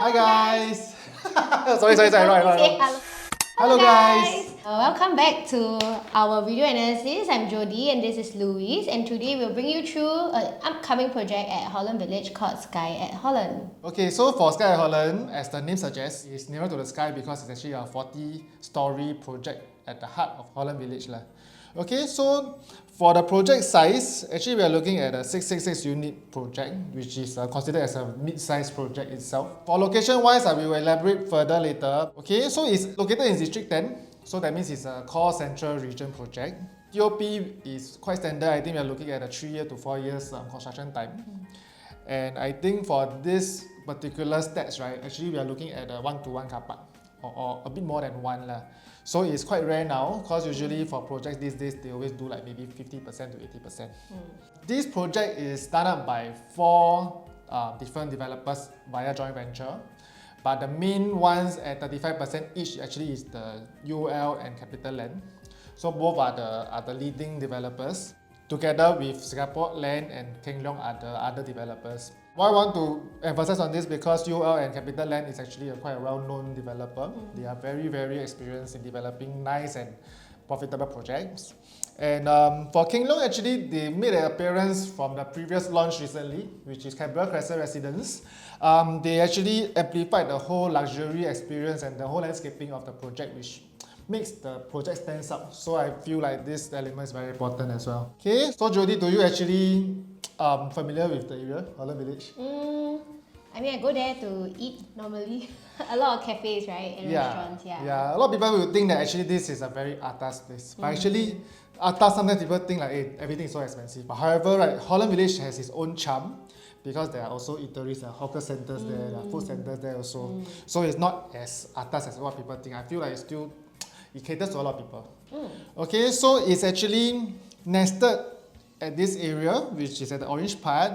Hi guys! sorry, right. Hello guys! Welcome back to our video analysis. I'm Jody and this is Louise, and today we'll bring you through an upcoming project at Holland Village called Skye and Holland. Okay, so for Skye and Holland, as the name suggests, it's nearer to the sky because it's actually a 40-story project at the heart of Holland Village. Okay, so for the project size, actually we are looking at a 666 unit project, which is considered as a mid-sized project itself. For location-wise, I will elaborate further later. Okay, so it's located in District 10, so that means it's a core central region project. TOP is quite standard. I think we are looking at a 3 year to 4 years construction time. And I think for this particular stats, right, actually we are looking at a 1-to-1 car park, or a bit more than one. So it's quite rare now, because usually for projects these days, they always do like maybe 50% to 80%. This project is done up by 4 different developers via joint venture. But the main ones at 35% each actually is the UL and Capital Land. So both are the leading developers. Together with Singapore Land and Keng Leong are the other developers. Why I want to emphasize on this because UL and Capital Land is actually quite a well-known developer. They are very experienced in developing nice and profitable projects. And for Keng Leong, actually, they made an appearance from the previous launch recently, which is Canberra Crescent Residence. They actually amplified the whole luxury experience and the whole landscaping of the project, which makes the project stand out. So I feel like this element is very important as well. Okay, so Jody, do you actually familiar with the area, Holland Village? I mean, I go there to eat normally. A lot of cafes, right, and restaurants. Yeah, a lot of people will think that actually this is a very atas place. But actually, atas, sometimes people think like, hey, everything is so expensive. But however, right, Holland Village has its own charm because there are also eateries, hawker centers there, there are food centers there also. So it's not as atas as what people think. I feel like it caters to a lot of people. Okay, so it's actually nested at this area, which is at the orange part,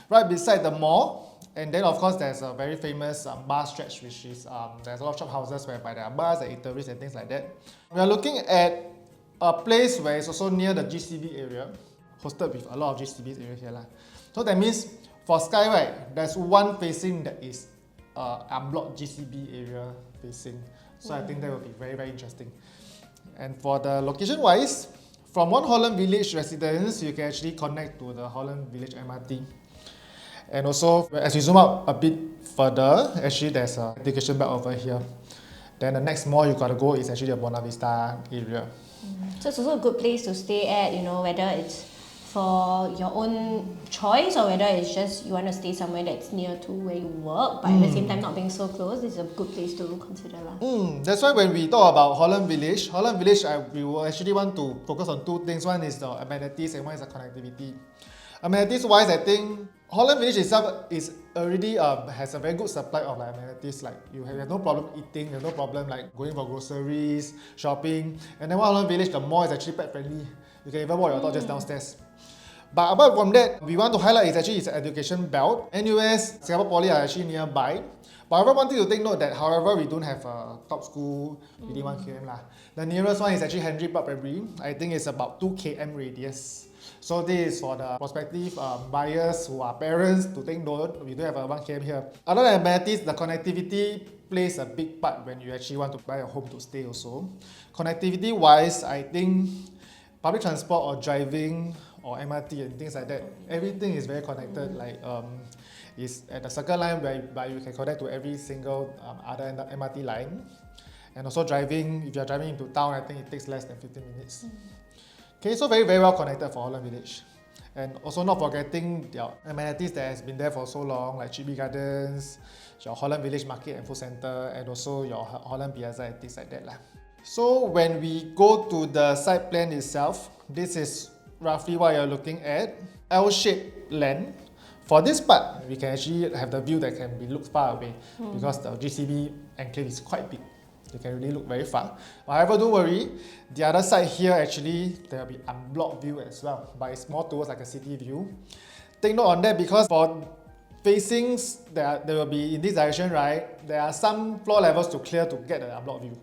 right beside the mall. And then of course there's a very famous bar stretch, which is, there's a lot of shop houses whereby there are bars and eateries and things like that. We are looking at a place where it's also near the GCB area, hosted with a lot of GCB area here. So that means for Skye, right, there's one facing that is unblocked GCB area facing. So I think that will be very interesting. And for the location wise, from one Holland Village residence, you can actually connect to the Holland Village MRT. And also, as you zoom out a bit further, actually there's an education belt over here. Then the next mall you gotta go is actually the Buona Vista area. So it's also a good place to stay at, whether it's for your own choice or whether it's just you want to stay somewhere that's near to where you work, but at the same time not being so close. It's a good place to consider. That's why when we talk about Holland Village, we will actually want to focus on 2 things. One is the amenities and one is the connectivity. Amenities wise, I think Holland Village itself is already has a very good supply of amenities. Like you have no problem eating, you have no problem like going for groceries, shopping. And then Holland Village, the mall is actually pet friendly. You can even walk your dog just downstairs. But apart from that, we want to highlight is actually its education belt. NUS, Singapore Poly are actually nearby. But however, one thing to take note that however we don't have a top school within 1 km. The nearest one is actually Henry Park Primary. I think it's about 2 km radius. So this is for the prospective buyers who are parents to take note. We don't have a 1 km here. Other than amenities, the connectivity plays a big part when you actually want to buy a home to stay also. Connectivity wise, I think public transport or driving or MRT and things like that, everything is very connected. Like it's at the Circle Line where you can connect to every single other MRT line. And also driving, if you're driving into town, I think it takes less than 15 minutes. Okay, so very well connected for Holland Village. And also not forgetting their amenities that has been there for so long, like Chibi Gardens, your Holland Village Market and Food Center, and also your Holland Piazza and things like that. So when we go to the site plan itself, this is roughly what you're looking at. L-shaped land. For this part, we can actually have the view that can be looked far away because the GCB enclave is quite big. You can really look very far. However, don't worry, the other side here actually there will be unblocked view as well, but it's more towards like a city view. Take note on that because for facings that there will be in this direction, right? There are some floor levels to clear to get the unblocked view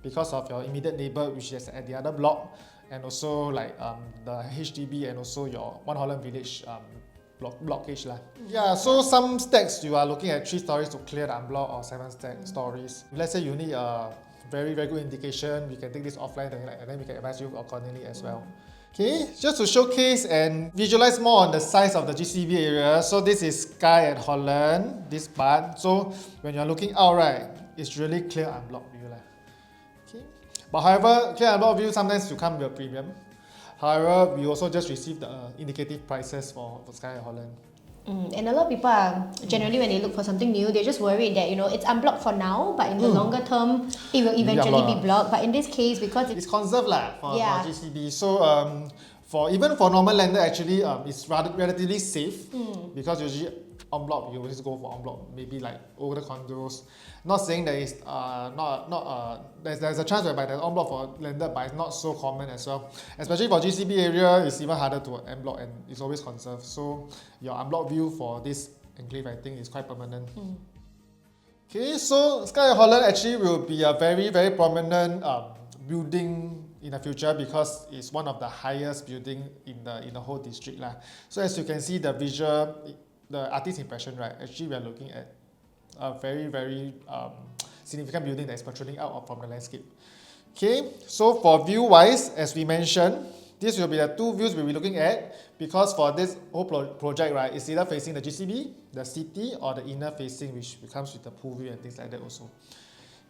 because of your immediate neighbor, which is at the other block, and also like the HDB and also your One Holland Village blockage lah. Yeah, so some stacks you are looking at 3 stories to clear the unblock or 7 stories. If let's say you need a very good indication, we can take this offline and then we can advise you accordingly as well. Okay, just to showcase and visualize more on the size of the GCB area. So this is Skye and Holland, this part. So when you're looking out, right, it's really clear unblocked view lah. Okay, but however, clear unblocked view sometimes you come with a premium. However, we also just received the indicative prices for Skye and Holland. And a lot of people are generally when they look for something new, they're just worried that it's unblocked for now, but in the longer term, it will eventually be blocked. But in this case, because it's conserved lah for GCB, so even for normal lender, actually it's relatively safe because usually en bloc you always go for en bloc, maybe like older condos. Not saying that it's there's a chance whereby there's en bloc for lender, but it's not so common as well. Especially for GCB area, it's even harder to en bloc and it's always conserved. So your en bloc view for this enclave, I think, is quite permanent. Okay, so Skye and Holland actually will be a very prominent building in the future because it's one of the highest building in the whole district lah. So as you can see, the visual, the artist impression, right? Actually, we are looking at a very significant building that is protruding out from the landscape. Okay, so for view wise, as we mentioned, this will be the 2 views we'll be looking at because for this whole project, right, it's either facing the GCB, the city, or the inner facing, which comes with the pool view and things like that also.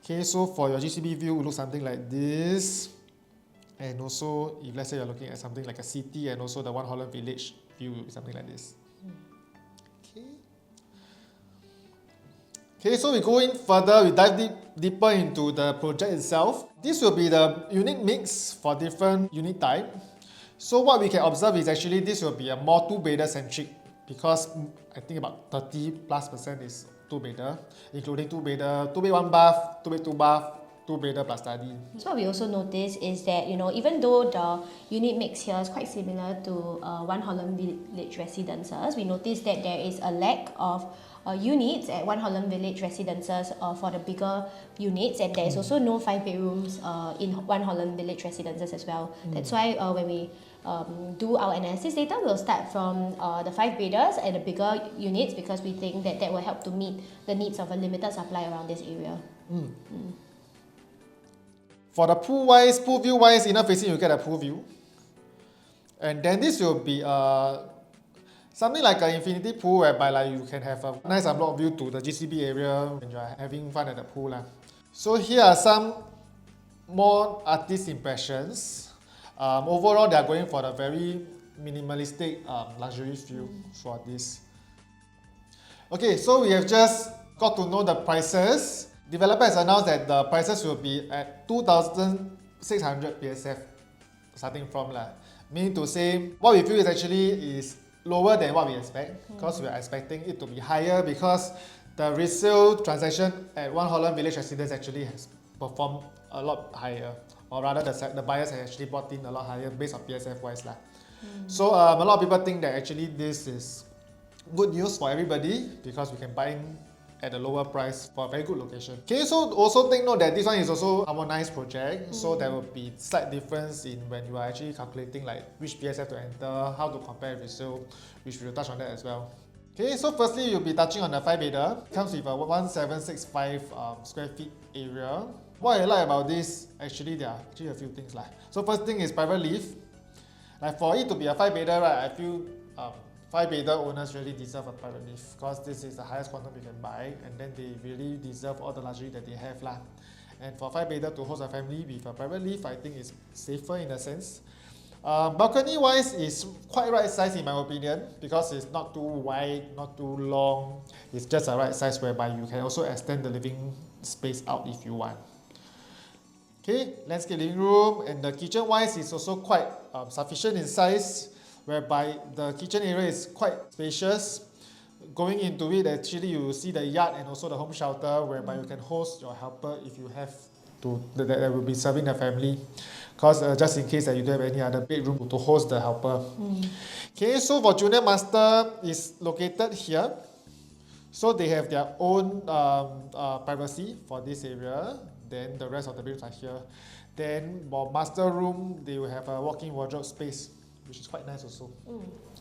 Okay, so for your GCB view, it will look something like this. And also, if let's say you're looking at something like a city and also the One Holland Village view, will be something like this. Okay, so we go in further, we dive deeper into the project itself. This will be the unit mix for different unit type. So what we can observe is actually this will be a more 2-bedder centric because I think about 30+% is 2-bedder, including 2-bedder, 2-bed 1 bath, 2-bed 2 bath, 2-bedder plus study. So what we also notice is that even though the unit mix here is quite similar to One Holland Village residences, we notice that there is a lack of units at One Holland Village residences for the bigger units, and there is also no 5 bedrooms in One Holland Village residences as well. That's why when we do our analysis later, we'll start from the 5 bedders and the bigger units because we think that will help to meet the needs of a limited supply around this area. For the pool view wise, inner facing you get a pool view. And then this will be something like an infinity pool whereby like you can have a nice unblocked view to the GCB area when you are having fun at the pool. So here are some more artist impressions. Overall, they are going for the very minimalistic luxury feel for this. Okay, so we have just got to know the prices. Developer has announced that the prices will be at 2,600 PSF starting from meaning to say what we feel is lower than what we expect because we are expecting it to be higher because the resale transaction at One Holland Village Residence actually has performed a lot higher, or rather the buyers have actually bought in a lot higher based on PSF wise So a lot of people think that actually this is good news for everybody because we can buy in at a lower price for a very good location. Okay, so also take note that this one is also a harmonized project, so there will be slight difference in when you are actually calculating like which PSF to enter, how to compare with resale, which we will touch on that as well. Okay, so firstly you'll be touching on the 5-bedder. It comes with a 1765 square feet area. What I like about this, actually there are actually a few things So first thing is private lift. Like for it to be a 5-bedder, right, I feel 5-bedder owners really deserve a private lift because this is the highest quantum you can buy, and then they really deserve all the luxury that they have And for 5-bedder to host a family with a private lift, I think it's safer in a sense. Balcony wise is quite right size in my opinion because it's not too wide, not too long. It's just a right size whereby you can also extend the living space out if you want. Okay, landscape living room, and the kitchen wise is also quite sufficient in size, whereby the kitchen area is quite spacious. Going into it, actually you will see the yard and also the home shelter whereby you can host your helper if you have to, that will be serving the family, because just in case that you don't have any other bedroom to host the helper. Okay, so for junior master is located here, so they have their own privacy for this area. Then the rest of the bedrooms are here. Then for master room, they will have a walk-in wardrobe space which is quite nice also.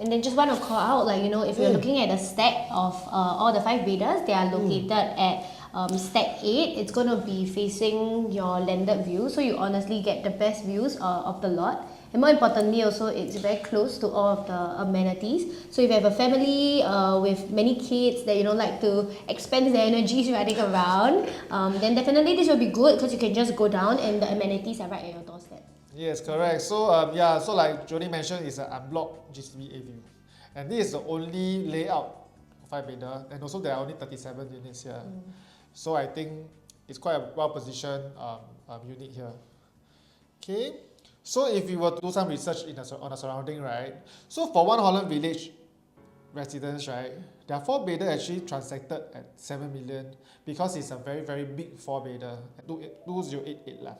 And then just want to call out, like, you know, if you're looking at the stack of all the 5 beders, they are located at stack 8. It's going to be facing your landed view, so you honestly get the best views of the lot. And more importantly also, it's very close to all of the amenities. So if you have a family with many kids that, you know, like to expend their energies running around, then definitely this will be good because you can just go down and the amenities are right at your doorstep. Yes, correct. So so like Jody mentioned, it's an unblocked GCBA view. And this is the only layout 5-bedder, and also there are only 37 units here. So I think it's quite a well-positioned unit here. Okay. So if you were to do some research on the surrounding, right? So for One Holland Village residents, right, their 4-bedder actually transacted at 7 million because it's a very, very big 4-bedder, 2088 lah.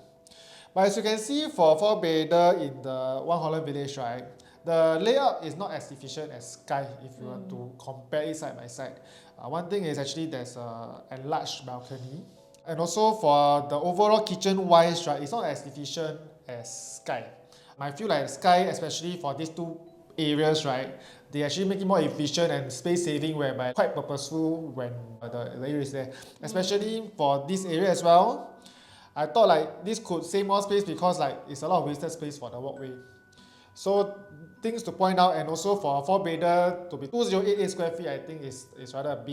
But as you can see, for 4-bedder in the One Holland Village, right, the layout is not as efficient as Skye if you were to compare it side by side. One thing is actually there's a enlarged balcony. And also for the overall kitchen-wise, right, it's not as efficient as Skye. I feel like Skye, especially for these two areas, right, they actually make it more efficient and space-saving, whereby quite purposeful when the area is there. Especially for this area as well, I thought like this could save more space because like it's a lot of wasted space for the walkway. So things to point out, and also for a 4-bedder to be 2088 square feet, I think is rather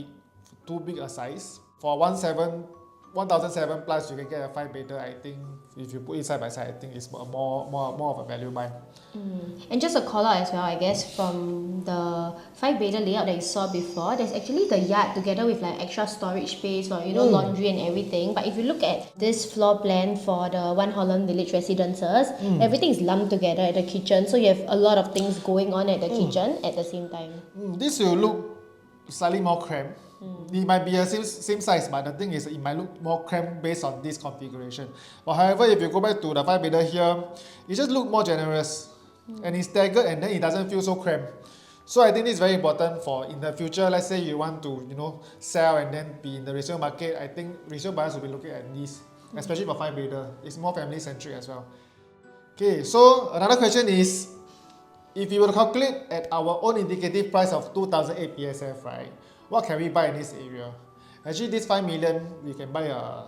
too big a size. For 1,007 plus, you can get a 5-bedder. I think if you put it side by side, I think it's more of a value buy. And just a call out as well, I guess, from the 5-bedder layout that you saw before, there's actually the yard together with like extra storage space for, you know, laundry and everything. But if you look at this floor plan for the One Holland Village residences, everything is lumped together at the kitchen, so you have a lot of things going on at the kitchen at the same time. This will look slightly more cramped. It might be a same size, but the thing is it might look more cramped based on this configuration. But however, if you go back to the 5-bedder here, it just looks more generous. And it's staggered, and then it doesn't feel so cramped. So I think this is very important for in the future. Let's say you want to, you know, sell and then be in the resale market. I think resale buyers will be looking at this, especially for 5-bedder. It's more family centric as well. Okay, so another question is, if you were to calculate at our own indicative price of 2008 PSF, right, what can we buy in this area? Actually, this 5 million, we can buy a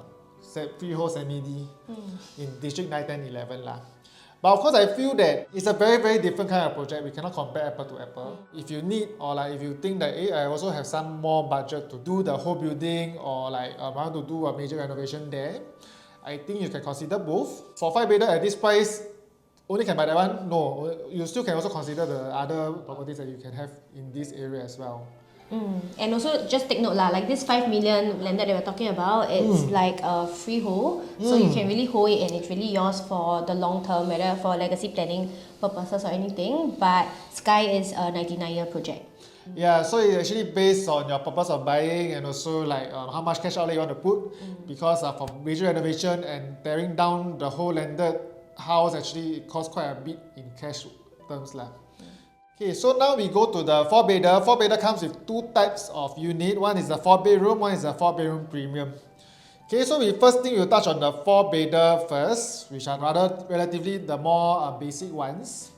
freehold semi-D in District 9, 10, 11 lah. But of course, I feel that it's a very, very different kind of project. We cannot compare apple to apple. If you need, or like if you think that, I also have some more budget to do the whole building, or like I want to do a major renovation there, I think you can consider both. For 5-bedder at this price, only can buy that one? No, you still can also consider the other properties that you can have in this area as well. And also just take note lah, like this 5 million landed that we're talking about, it's like a freehold, so you can really hold it and it's really yours for the long term, whether for legacy planning purposes or anything. But Skye is a 99-year project. Yeah, so it's actually based on your purpose of buying, and also like how much cash outlay you want to put, because for major renovation and tearing down the whole landed house, actually it costs quite a bit in cash terms lah. Okay, so now we go to the 4-bedder. 4-bedder comes with two types of unit. One is the 4-bedroom, one is the 4-bedroom premium. Okay, so first thing we'll touch on the 4-bedder first, which are relatively the more basic ones.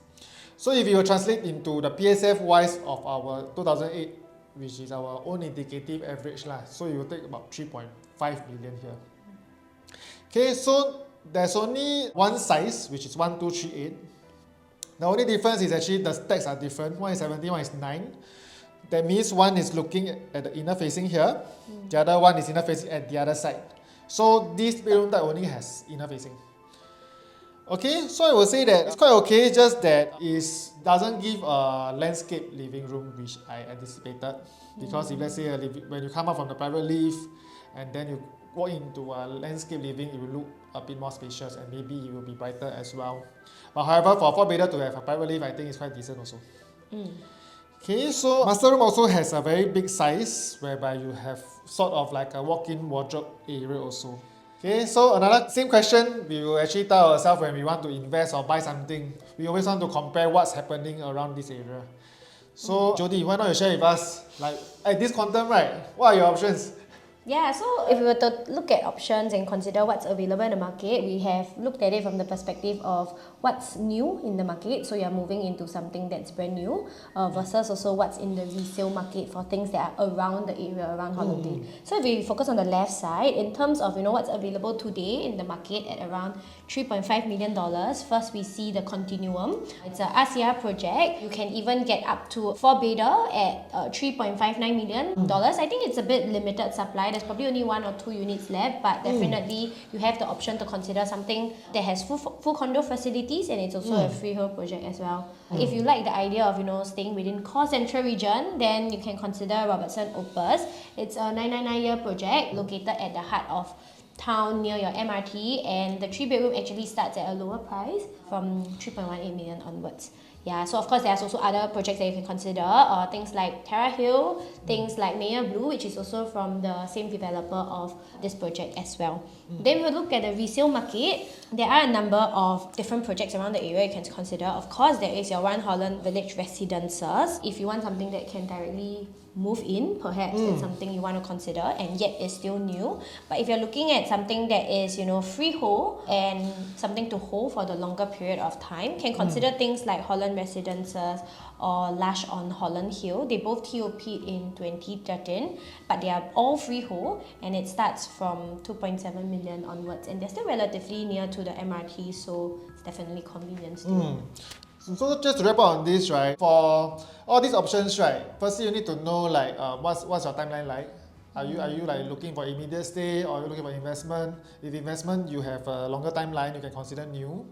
So if you translate into the PSF wise of our 2008, which is our own indicative average lah, so you will take about 3.5 million here. Okay, so there's only one size, which is 1238. The only difference is actually the stacks are different. One is 17, one is 9. That means one is looking at the inner facing here, the other one is inner facing at the other side. So this bedroom type only has inner facing. Okay, so I will say that it's quite okay, just that it doesn't give a landscape living room, which I anticipated. Because if let's say when you come out from the private lift and then you walk into a landscape living, it will look a bit more spacious and maybe it will be brighter as well. But however, for 4-bedder to have a private lift, I think it's quite decent also. Okay, so master room also has a very big size, whereby you have sort of like a walk-in wardrobe area also. Okay, so another same question we will actually tell ourselves when we want to invest or buy something. We always want to compare what's happening around this area. So Jody, why not you share with us, like at this quantum, right? What are your options? Yeah, so if we were to look at options and consider what's available in the market, we have looked at it from the perspective of what's new in the market, so you're moving into something that's brand new, versus also what's in the resale market for things that are around the area, around Holland. So if we focus on the left side, in terms of what's available today in the market at around $3.5 million, first we see the Continuum. It's a RCR project. You can even get up to 4-bedder at $3.59 million. I think it's a bit limited supply. There's probably only 1 or 2 units left, but definitely you have the option to consider something that has full condo facilities, and it's also a freehold project as well. If you like the idea of staying within core central region, then you can consider Robertson Opus. It's a 999-year project located at the heart of town near your MRT, and the 3-bedroom actually starts at a lower price from 3.18 million onwards. Yeah, so of course there's also other projects that you can consider, things like Terra Hill, things like Mayor Blue, which is also from the same developer of this project as well. Then we'll look at the resale market. There are a number of different projects around the area you can consider. Of course, there is your One Holland Village residences. If you want something that can directly move in, perhaps that's something you want to consider, and yet is still new. But if you're looking at something that is freehold and something to hold for the longer period of time, can consider things like Holland Residences or Lush on Holland Hill. They both TOP in 2013, but they are all freehold, and it starts from 2.7 million onwards, and they're still relatively near to the MRT, so it's definitely convenient still. So just to wrap up on this, right? For all these options, right? Firstly, you need to know like what's your timeline like. Are you like looking for immediate stay, or are you looking for investment? If investment, you have a longer timeline, you can consider new.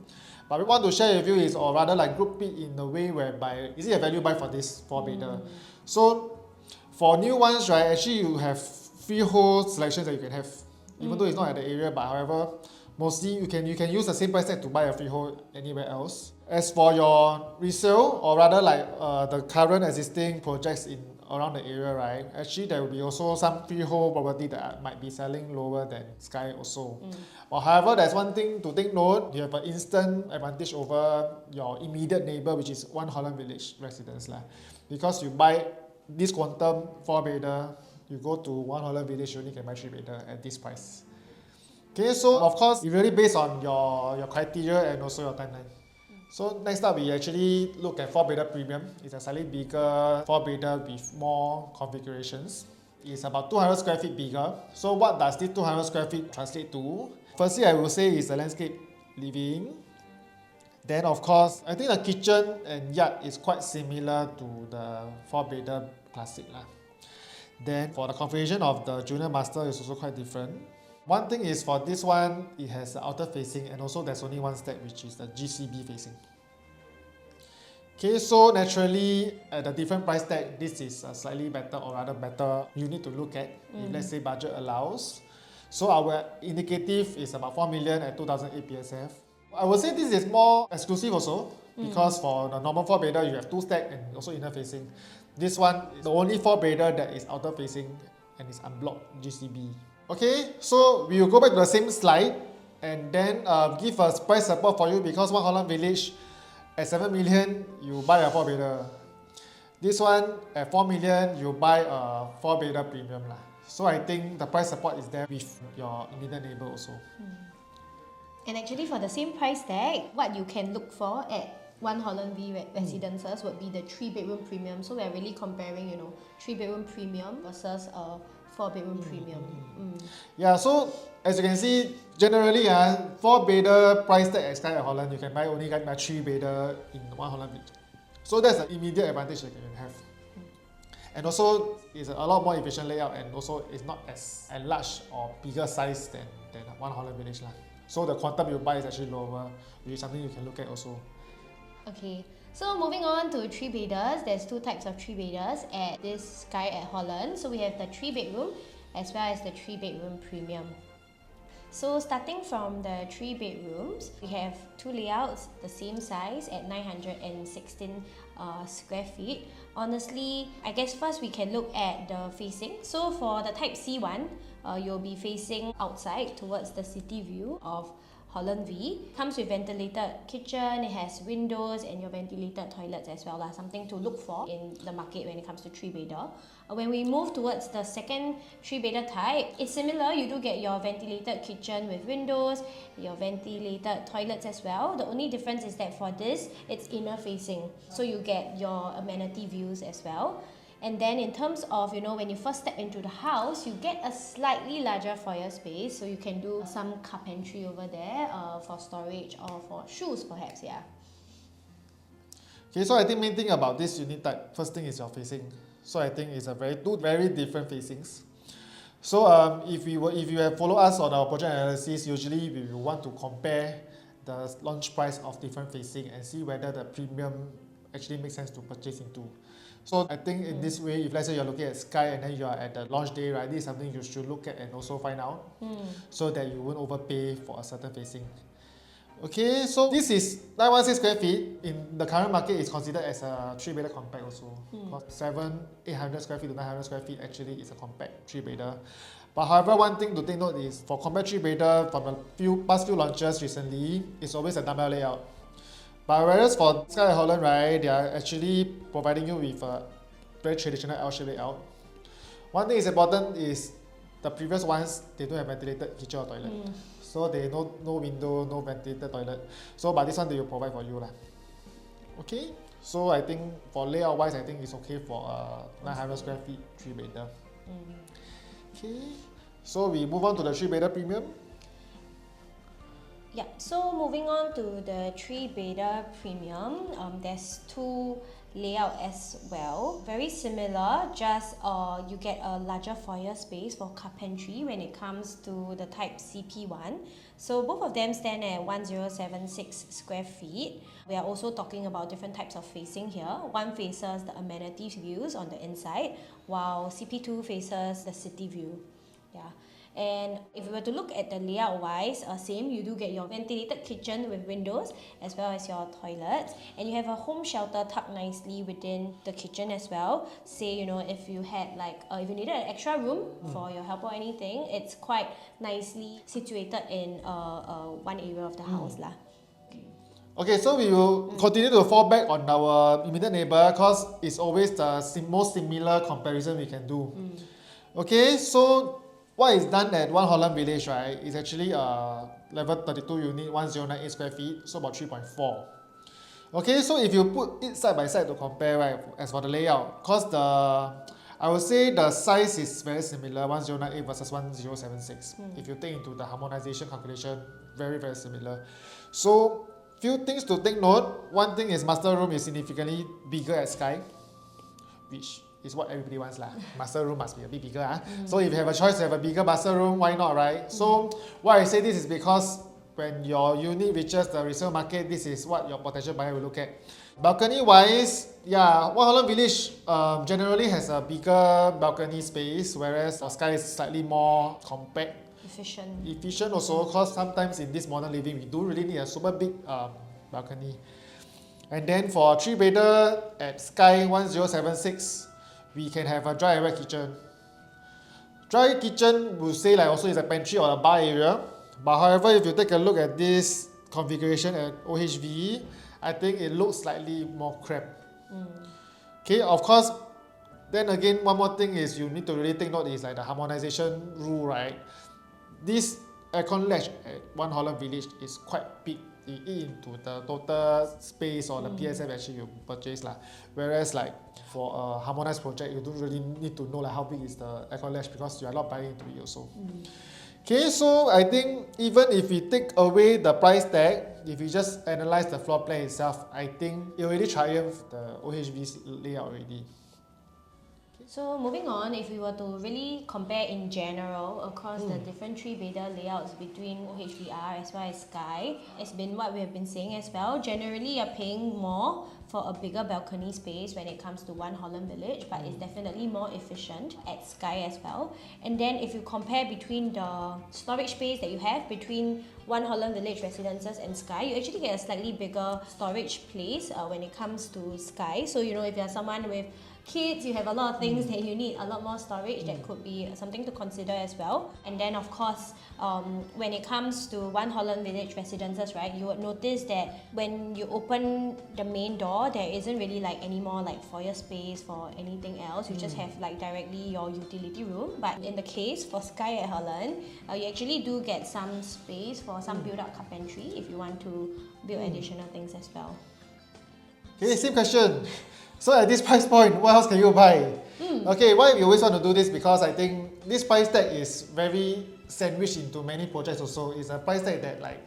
But we want to share with you is, or rather like group it in a way whereby, is it a value buy for this 4-bedder? So for new ones, right, actually you have freehold selections that you can have. Even though it's not at the area, but however, mostly you can use the same price tag to buy a freehold anywhere else. As for your resale, or rather like the current existing projects in around the area, right? Actually, there will be also some freehold property that might be selling lower than Skye also. But however, there's one thing to take note: you have an instant advantage over your immediate neighbor, which is One Holland Village residents lah. Because you buy this quantum 4-bedder, you go to One Holland Village, you only can buy 3-bedder at this price. Okay, so of course, it really based on your criteria and also your timeline. So next up, we actually look at 4-bedder premium. It's a slightly bigger 4-bedder with more configurations. It's about 200 square feet bigger. So what does this 200 square feet translate to? Firstly, I will say is the landscape living. Then of course, I think the kitchen and yard is quite similar to the 4-bedder classic lah. Then for the configuration of the junior master is also quite different. One thing is for this one, it has the outer facing, and also there's only one stack, which is the GCB facing. Okay, so naturally at a different price tag, this is a slightly better, or rather better, you need to look at if let's say budget allows. So our indicative is about 4 million at 2008 PSF. I would say this is more exclusive also, because for the normal 4-bedder you have 2 stack and also inner facing. This one is the only 4-bedder that is outer facing and is unblocked GCB. Okay, so we will go back to the same slide and then give a price support for you, because One Holland Village at 7 million you buy a 4-bedder. This one at 4 million you buy a 4-bedder premium lah. So I think the price support is there with your immediate neighbor also. And actually for the same price tag, what you can look for at One Holland V residences would be the 3-bedroom premium. So we're really comparing 3-bedroom premium versus a 4-bedroom premium. Yeah, so as you can see, generally 4-bedder price tag at Skye and Holland, you can buy only 3-bedder in One Holland Village. So that's the immediate advantage that you can have. And also, it's a lot more efficient layout, and also it's not as large or bigger size than One Holland Village lah. So the quantum you buy is actually lower, which is something you can look at also. Okay, so moving on to 3-bedders, there's 2 types of 3-bedders at this Skye at Holland. So we have the 3-bedroom as well as the 3-bedroom premium. So starting from the 3 bedrooms, we have 2 layouts, the same size at 916 square feet. Honestly, I guess first we can look at the facing. So for the type C one, you'll be facing outside towards the city view of Holland V. Comes with ventilated kitchen, it has windows and your ventilated toilets as well. Something to look for in the market when it comes to 3-bedder. When we move towards the second 3-bedder type, it's similar. You do get your ventilated kitchen with windows, your ventilated toilets as well. The only difference is that for this, it's inner facing. So you get your amenity views as well. And then in terms of, when you first step into the house, you get a slightly larger foyer space. So you can do some carpentry over there for storage or for shoes perhaps, yeah. Okay, so I think main thing about this unit type, first thing is your facing. So I think it's two very different facings. So if you have followed us on our project analysis, usually we will want to compare the launch price of different facing and see whether the premium actually makes sense to purchase into. So I think in this way, if let's say you're looking at Skye and then you are at the launch day, right, this is something you should look at and also find out so that you won't overpay for a certain facing. Okay, so this is 916 square feet. In the current market, is considered as a 3-bedder compact also. 800 square feet to 900 square feet actually is a compact 3-bedder. But however, one thing to take note is for compact 3-bedder, from the past few launches recently, it's always a dumbbell layout. But whereas for Skye and Holland, right, they are actually providing you with a very traditional L-shaped layout. One thing is important is the previous ones, they don't have ventilated kitchen or toilet. So they no window, no ventilated toilet. So but this one they will provide for you lah. Okay, so I think for layout wise, I think it's okay for 900 square feet 3-bedder. Okay, so we move on to the 3-bedder premium. Yeah, so moving on to the 3-bedder premium, there's two layout as well. Very similar, just you get a larger foyer space for carpentry when it comes to the type CP1. So both of them stand at 1076 square feet. We are also talking about different types of facing here. One faces the amenities views on the inside, while CP2 faces the city view. Yeah. And if we were to look at the layout wise, same, you do get your ventilated kitchen with windows as well as your toilets, and you have a home shelter tucked nicely within the kitchen as well. Say, if you had if you needed an extra room for your help or anything, it's quite nicely situated in one area of the house lah. Okay, so we will continue to fall back on our immediate neighbor because it's always the most similar comparison we can do. Okay, so what is done at One Holland Village, right, is actually a level 32 unit, 1098 square feet, so about 3.4. Okay, so if you put it side by side to compare, right, as for the layout, because I would say the size is very similar, 1098 versus 1076. If you take into the harmonization calculation, very, very similar. So, few things to take note. One thing is master room is significantly bigger at Skye, which is what everybody wants lah. Master room must be a bit bigger. So if you have a choice to have a bigger master room, why not, right? So why I say this is because when your unit reaches the resale market, this is what your potential buyer will look at. Balcony wise, yeah, One Holland Village generally has a bigger balcony space, whereas Skye is slightly more compact. Efficient also, because sometimes in this modern living, we do really need a super big balcony. And then for 3-bedder at Skye 1076, we can have a dry and wet kitchen. Dry kitchen will say also is a pantry or a bar area. But however, if you take a look at this configuration at OHV, I think it looks slightly more cramped. Okay, of course, then again, one more thing is you need to really take note is the harmonization rule, right? This aircon latch at One Holland Village is quite big. It eat into the total space or the PSF actually you purchase lah. Whereas for a harmonized project, you don't really need to know how big is the aircon latch because you are not buying into it also. Okay, so I think even if we take away the price tag, if you just analyze the floor plan itself, I think it already triumphs the OHV's layout already. So moving on, if we were to really compare in general across the different 3-bedder layouts between OHVR as well as Skye, it's been what we have been saying as well. Generally, you're paying more for a bigger balcony space when it comes to One Holland Village, but it's definitely more efficient at Skye as well. And then if you compare between the storage space that you have between One Holland Village residences and Skye, you actually get a slightly bigger storage place when it comes to Skye. So if you're someone with kids, you have a lot of things that you need a lot more storage. That could be something to consider as well. And then of course, when it comes to One Holland Village residences, right, you would notice that when you open the main door, there isn't really like any more like foyer space for anything else. You just have like directly your utility room. But in the case for Skye and Holland, you actually do get some space for some build-up carpentry if you want to build additional things as well. Okay, same question. So at this price point, what else can you buy? Okay, why we always want to do this? Because I think this price tag is very sandwiched into many projects also. It's a price tag that like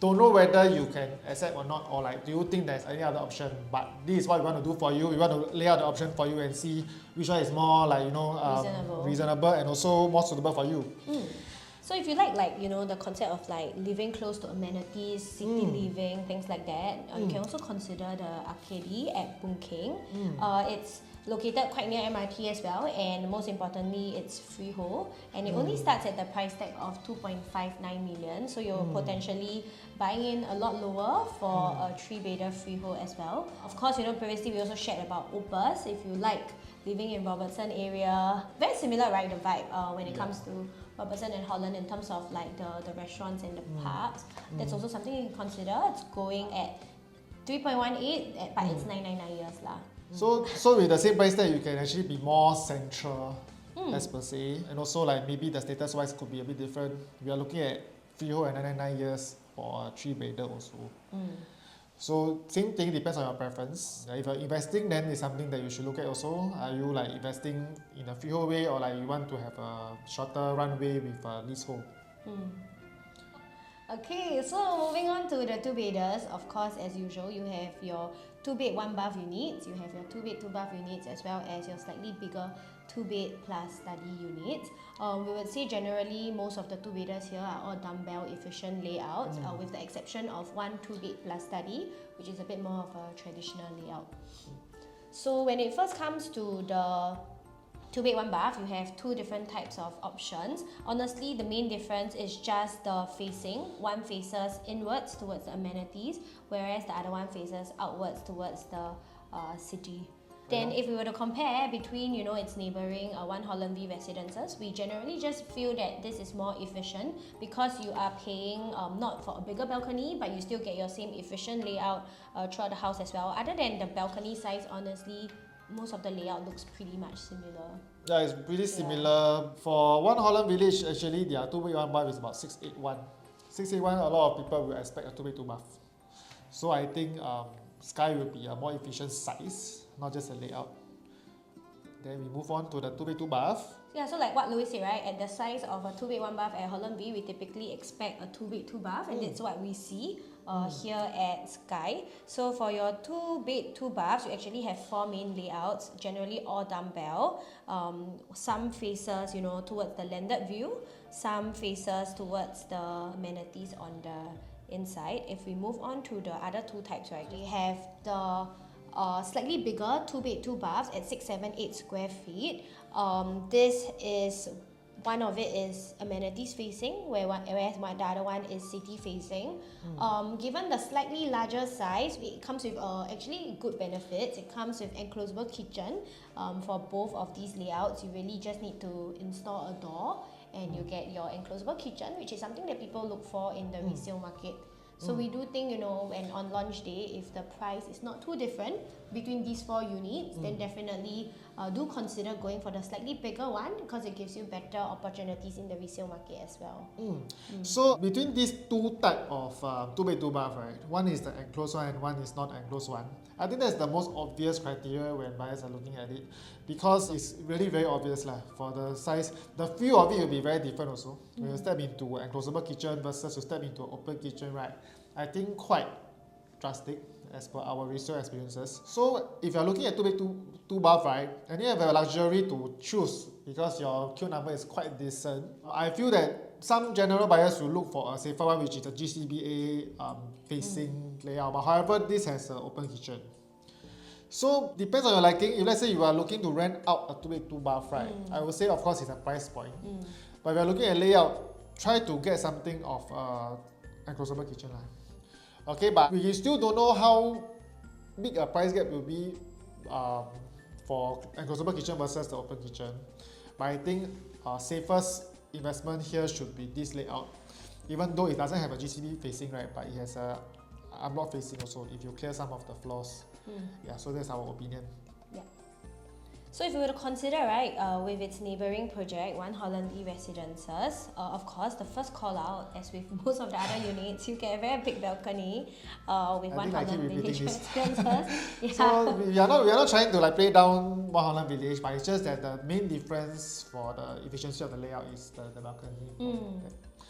don't know whether you can accept or not, or like do you think there's any other option? But this is what we want to do for you. We want to lay out the option for you and see which one is more like reasonable and also more suitable for you. So if you like the concept of like living close to amenities, city living, things like that, you can also consider the Arcade at Boon Keng. It's located quite near MRT as well, and most importantly, it's freehold, and it only starts at the price tag of 2.59 million. So you're potentially buying in a lot lower for a 3-bedder freehold as well. Of course, previously we also shared about Opus. If you like living in Robertson area, very similar, right? The vibe when it comes to Robertson and Holland in terms of like the restaurants and the parks. That's also something you can consider. It's going at 3.18, but it's 999 years lah. So with the same price tag, you can actually be more central as per se, and also like maybe the status wise could be a bit different. We are looking at freehold and 999 years for a 3-bedder also. So same thing, depends on your preference. If you're investing, then it's something that you should look at also. Are you like investing in a freehold way, or like you want to have a shorter runway with a leasehold? Okay, so moving on to the 2-bedders, of course, as usual, you have your 2-bed 1-bath units, you have your 2-bed 2-bath units, as well as your slightly bigger 2-bed plus study units. We would say generally most of the 2-bedders here are all dumbbell efficient layouts, with the exception of one 2-bed plus study, which is a bit more of a traditional layout. So when it first comes to the 2-bed 1-bath, you have 2 different types of options. Honestly, the main difference is just the facing. One faces inwards towards the amenities, whereas the other one faces outwards towards the city. Then if we were to compare between, its neighbouring One Holland V residences, we generally just feel that this is more efficient because you are paying not for a bigger balcony, but you still get your same efficient layout throughout the house as well. Other than the balcony size, honestly, most of the layout looks pretty much similar. Yeah, it's pretty similar. For One Holland Village, actually, their 2-bed 1-bath is about 681. 681, a lot of people will expect a 2-bed 2-bath. So I think Skye will be a more efficient size, not just a layout. Then we move on to the 2-bed 2-bath. Yeah, so like what Louis said, right? At the size of a 2-bed 1-bath at Holland V, we typically expect a 2-bed 2-bath, and that's what we see here at Skye. So for your 2-bed 2-baths, you actually have 4 main layouts, generally all dumbbell. Some faces, towards the landed view. Some faces towards the amenities on the inside. If we move on to the other 2 types, right? We have the slightly bigger 2-bed 2-baths at 678 square feet. This is one of it is amenities facing, whereas the other one is city facing. Given the slightly larger size, it comes with actually good benefits. It comes with enclosable kitchen. For both of these layouts, you really just need to install a door and you get your enclosable kitchen, which is something that people look for in the resale market. So we do think, when on launch day, if the price is not too different between these 4 units, then definitely do consider going for the slightly bigger one because it gives you better opportunities in the resale market as well. So between these 2 types of 2-bed 2-bath, right? One is the enclosed one and one is not enclosed one. I think that's the most obvious criteria when buyers are looking at it because it's really very obvious for the size. The feel of it will be very different also. When you step into an enclosable kitchen versus you step into an open kitchen, right? I think quite drastic as per our resale experiences. So if you're looking at 2-bed 2-bath, right, and you have a luxury to choose because your queue number is quite decent, I feel that some general buyers will look for a safer one, which is a GCBA facing layout. But however, this has an open kitchen. So depends on your liking. If let's say you are looking to rent out a 2-bed 2-bath, right, I would say of course it's a price point. But if you're looking at layout, try to get something of enclosable kitchen Okay, but we still don't know how big a price gap will be for enclosable kitchen versus the open kitchen. But I think safest investment here should be this layout. Even though it doesn't have a GCB facing, right, but it has a unblock facing also if you clear some of the floors. Yeah, so that's our opinion. Yeah. So if you were to consider, right, with its neighbouring project, One Holland Residences, of course, the first call out, as with most of the other units, you get a very big balcony with One Holland Village Residences. Yeah. So we are not trying to like play down One Holland Village, but it's just that the main difference for the efficiency of the layout is the balcony.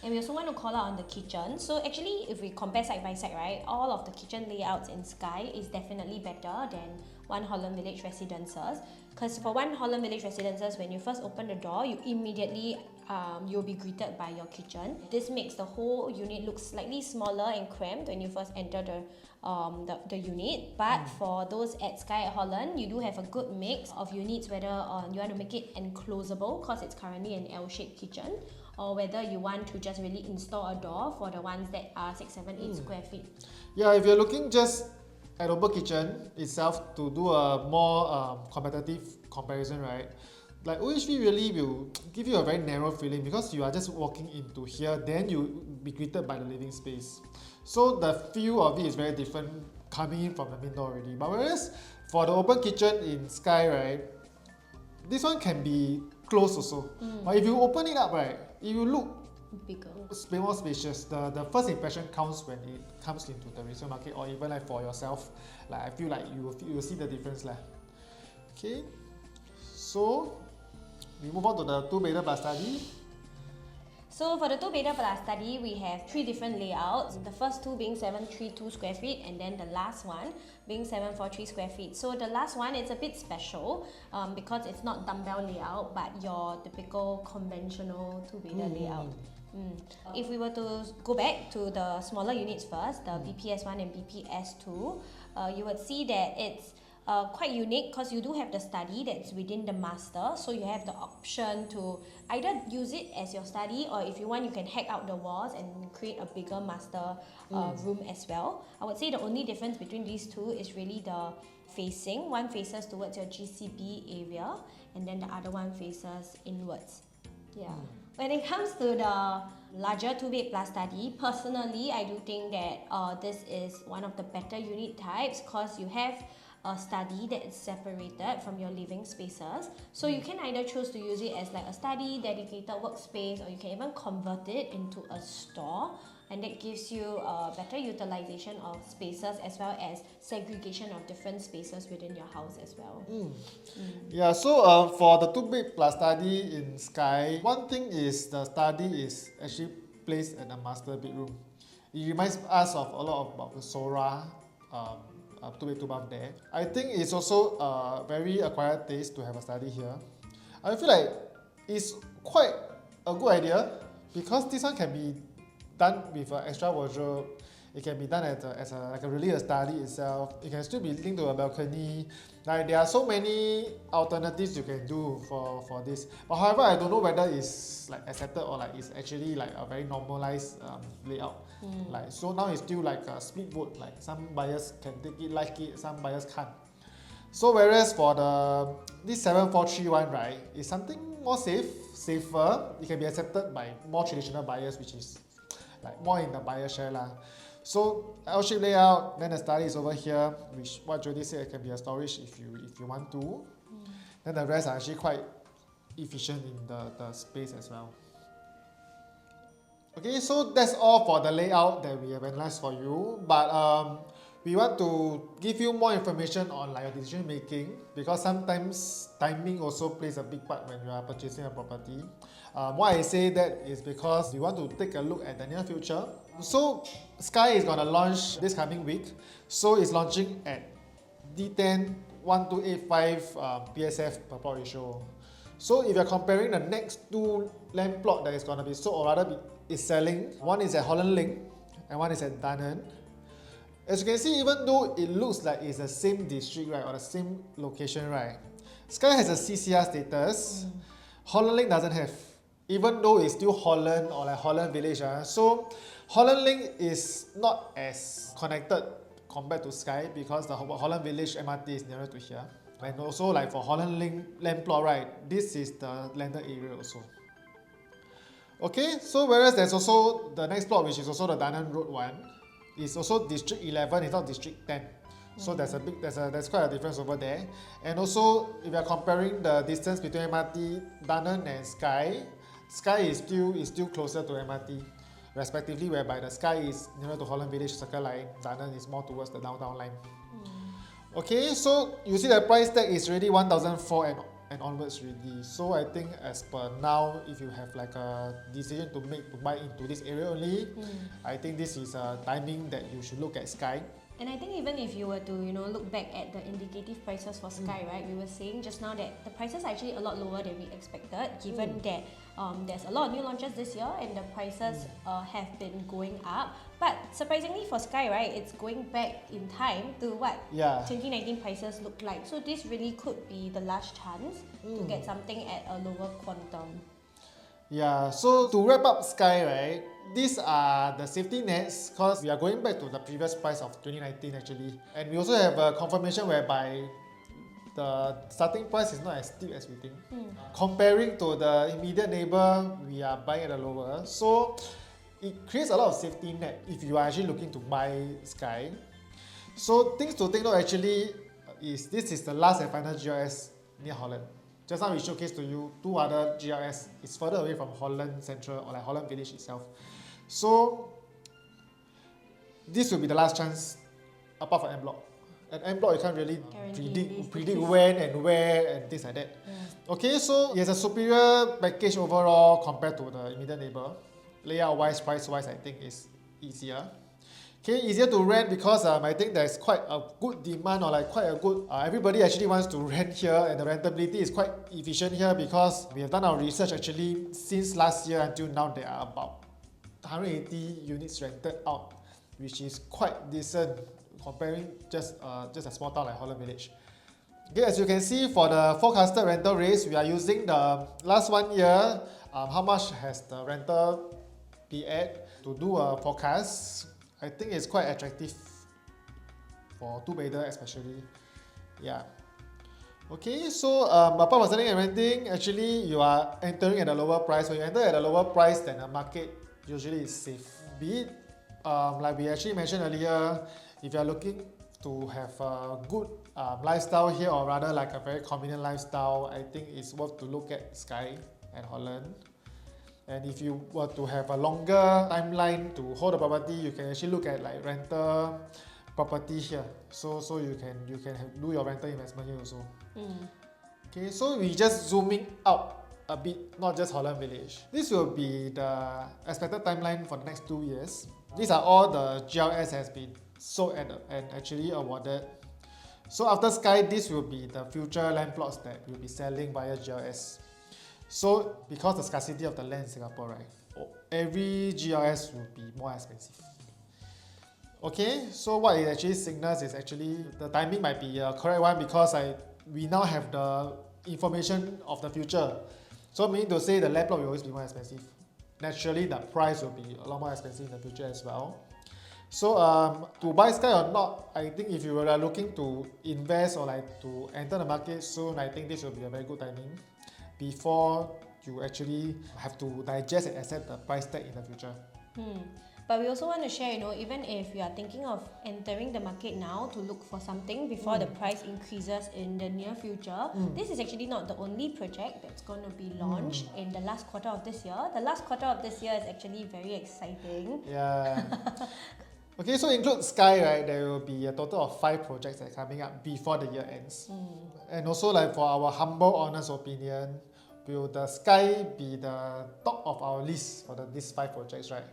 And we also want to call out on the kitchen. So actually, if we compare side by side, right, all of the kitchen layouts in Skye is definitely better than One Holland Village Residences. Because for One Holland Village Residences, when you first open the door, you immediately you'll be greeted by your kitchen. This makes the whole unit look slightly smaller and cramped when you first enter the unit. But for those at Skye and Holland, you do have a good mix of units, whether you want to make it enclosable because it's currently an L-shaped kitchen, or whether you want to just really install a door for the ones that are 6, 7, 8 square feet. Yeah, if you're looking just at open kitchen itself to do a more competitive comparison, right? Like OHV really will give you a very narrow feeling because you are just walking into here, then you be greeted by the living space. So the feel of it is very different coming in from the main door already. But whereas for the open kitchen in Skye, right, this one can be closed also. But if you open it up, right, it will look Bigger. more spacious. The first impression counts when it comes into the resale market, or even like for yourself. Like I feel like you will see the difference lah. Okay, so we move on to the 2-bedder plus study. So for the 2-bedder plus study, we have 3 different layouts. The first 2 being 732 square feet, and then the last one being 743 square feet. So the last one is a bit special because it's not dumbbell layout, but your typical conventional 2-bedder layout. If we were to go back to the smaller units first, the BPS1 and BPS2, you would see that it's quite unique because you do have the study that's within the master, so you have the option to either use it as your study, or if you want, you can hack out the walls and create a bigger master room as well. I would say the only difference between these two is really the facing. One faces towards your GCB area, and then the other one faces inwards. Yeah. When it comes to the larger 2-bed plus study, personally, I do think that this is one of the better unit types because you have a study that is separated from your living spaces. So you can either choose to use it as like a study, dedicated workspace, or you can even convert it into a store, and that gives you a better utilization of spaces as well as segregation of different spaces within your house as well. Yeah, so for the 2-bed plus study in Skye, one thing is the study is actually placed in a master bedroom. It reminds us of a lot about the Sora 2-bed 2-bath there. I think it's also a very acquired taste to have a study here. I feel like it's quite a good idea because this one can be done with an extra wardrobe. It can be done as really a study itself. It can still be linked to a balcony. Like there are so many alternatives you can do for this. But however, I don't know whether it's like accepted or like it's actually like a very normalized layout. Like so now it's still like a split vote. Like some buyers can take it, like it, some buyers can't. So whereas for this 7431, right, is something more safer. It can be accepted by more traditional buyers, which is like more in the buyer share lah. So L-shaped layout, then the study is over here, which what Jody said, it can be a storage if you want to. Then the rest are actually quite efficient in the space as well. Okay, so that's all for the layout that we have analyzed for you. But we want to give you more information on like your decision making, because sometimes timing also plays a big part when you are purchasing a property. Why I say that is because we want to take a look at the near future. So Skye is going to launch this coming week. So it's launching at D10 1285 PSF per plot ratio. So if you're comparing the next 2 land plot that is going to be sold, or rather is selling, one is at Holland Link and one is at Dunnan. As you can see, even though it looks like it's the same district, right, or the same location, right, Skye has a CCR status. Holland Link doesn't have, even though it's still Holland or like Holland Village. So Holland Link is not as connected compared to Skye because the Holland Village MRT is nearer to here. And also like for Holland land plot, right, this is the landed area also. Okay, so whereas there's also the next plot, which is also the Danang Road one, is also District 11, it's not District 10. So there's quite a difference over there. And also, if you're comparing the distance between MRT Danang and Skye, Skye is still closer to MRT, respectively, whereby the Skye is nearer to Holland Village Circle Line, Danang is more towards the downtown line. Okay, so you see the price tag is already 1,004 and onwards already. So I think as per now, if you have like a decision to make to buy into this area only, I think this is a timing that you should look at Skye. And I think even if you were to, look back at the indicative prices for Skye, right? We were saying just now that the prices are actually a lot lower than we expected, given that there's a lot of new launches this year and the prices have been going up. But surprisingly for Skye, right, it's going back in time to what 2019 prices look like. So this really could be the last chance to get something at a lower quantum. Yeah, so to wrap up Skye, right, these are the safety nets because we are going back to the previous price of 2019 actually. And we also have a confirmation whereby the starting price is not as steep as we think. Comparing to the immediate neighbor, we are buying at a lower. So it creates a lot of safety net if you are actually looking to buy Skye. So things to take note actually is this is the last and final GRS near Holland. Just now we showcased to you two other GRS. It's further away from Holland Central or like Holland Village itself. So this will be the last chance apart from M Block. At M Block you can't really predict when and where and things like that. Okay, so it has a superior package overall compared to the immediate neighbor. Layout wise, price wise, I think is easier. Okay, easier to rent because I think there's quite a good demand or like quite a good, everybody actually wants to rent here and the rentability is quite efficient here because we have done our research actually since last year until now there are about 180 units rented out, which is quite decent comparing just a small town like Holland Village. Okay, as you can see for the forecasted rental rates, we are using the last 1 year, how much has the rental be at to do a forecast. I think it's quite attractive for two-bedder especially. Yeah. Okay, so apart from selling and renting, actually you are entering at a lower price. When you enter at a lower price than the market, usually it's safe. Be it, like we actually mentioned earlier, if you are looking to have a good lifestyle here or rather like a very convenient lifestyle, I think it's worth to look at Skye and Holland. And if you were to have a longer timeline to hold the property, you can actually look at like rental property here. So you can do your rental investment here also. Okay, so we just zooming out a bit, not just Holland Village. This will be the expected timeline for the next 2 years. These are all the GLS has been sold and actually awarded. So after Skye, this will be the future land plots that will be selling via GLS. So because the scarcity of the land in Singapore, right, every GRS will be more expensive. Okay, so what it actually signals is actually the timing might be a correct one because we now have the information of the future. So meaning to say the land plot will always be more expensive. Naturally, the price will be a lot more expensive in the future as well. So to buy Skye or not, I think if you are looking to invest or like to enter the market soon, I think this will be a very good timing before you actually have to digest and accept the price tag in the future. But we also want to share, even if you are thinking of entering the market now to look for something before the price increases in the near future, this is actually not the only project that's going to be launched in the last quarter of this year. The last quarter of this year is actually very exciting. Yeah. Okay, so include Skye, right? There will be a total of 5 projects that are coming up before the year ends. And also, like for our humble, honest opinion, will the Skye be the top of our list for these 5 projects, right?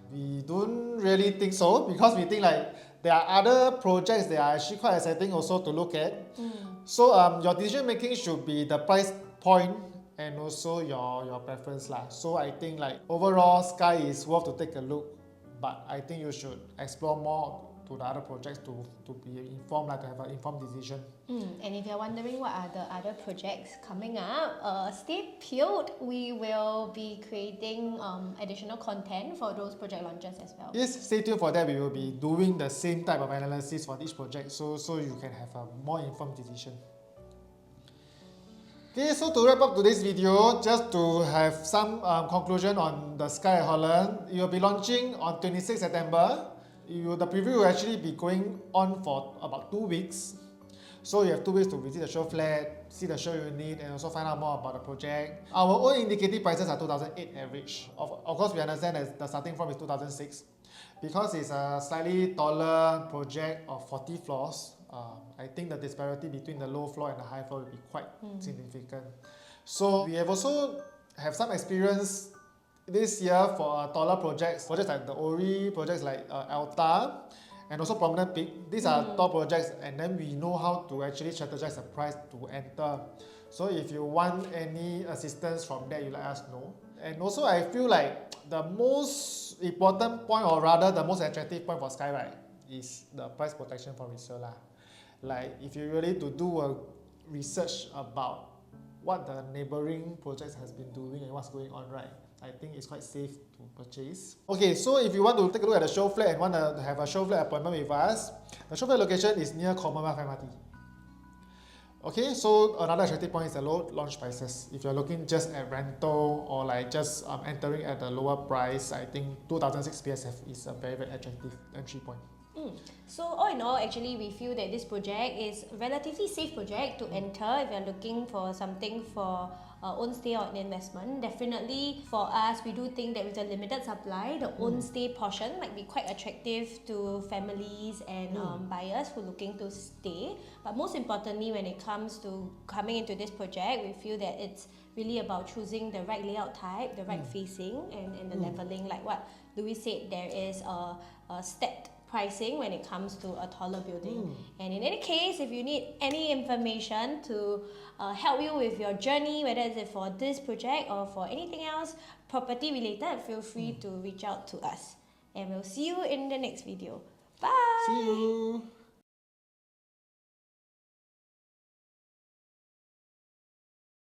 We don't really think so because we think like there are other projects that are actually quite exciting also to look at. So your decision making should be the price point and also your preference lah. So I think like overall Skye is worth to take a look. But I think you should explore more to the other projects to be informed, like to have an informed decision. And if you're wondering what are the other projects coming up, stay tuned. We will be creating additional content for those project launches as well. Yes, stay tuned for that. We will be doing the same type of analysis for each project so you can have a more informed decision. Okay, so to wrap up today's video, just to have some conclusion on the Skye and Holland, it will be launching on 26 September. The preview will actually be going on for about 2 weeks. So you have 2 weeks to visit the show flat, see the show unit, and also find out more about the project. Our own indicative prices are 2008 average. Of course, we understand that the starting from is 2006. Because it's a slightly taller project of 40 floors, I think the disparity between the low floor and the high floor will be quite significant. So we have also have some experience this year for taller projects like the Ori, projects like Alta, and also Prominent Peak. These are tall projects, and then we know how to actually strategize the price to enter. So if you want any assistance from that, you let us know. And also I feel like the most important point, or rather the most attractive point for Skye, right, is the price protection for resale. Like if you really to do a research about what the neighboring projects has been doing and what's going on, right, I think it's quite safe to purchase. Okay, so if you want to take a look at the show flat and want to have a show flat appointment with us, the show flat location is near Commonwealth MRT. Okay, so another attractive point is the low launch prices. If you're looking just at rental or like just entering at a lower price, I think 2006 PSF is a very, very attractive entry point. So all in all, actually, we feel that this project is a relatively safe project to enter if you're looking for something for own stay or an investment. Definitely for us, we do think that with a limited supply, the own stay portion might be quite attractive to families and buyers who are looking to stay. But most importantly, when it comes to coming into this project, we feel that it's really about choosing the right layout type, the right facing, and the leveling. Like what Louis said, there is a stepped pricing when it comes to a taller building. And in any case, if you need any information to help you with your journey, whether it's for this project or for anything else property related, feel free to reach out to us. And we'll see you in the next video. Bye! See you!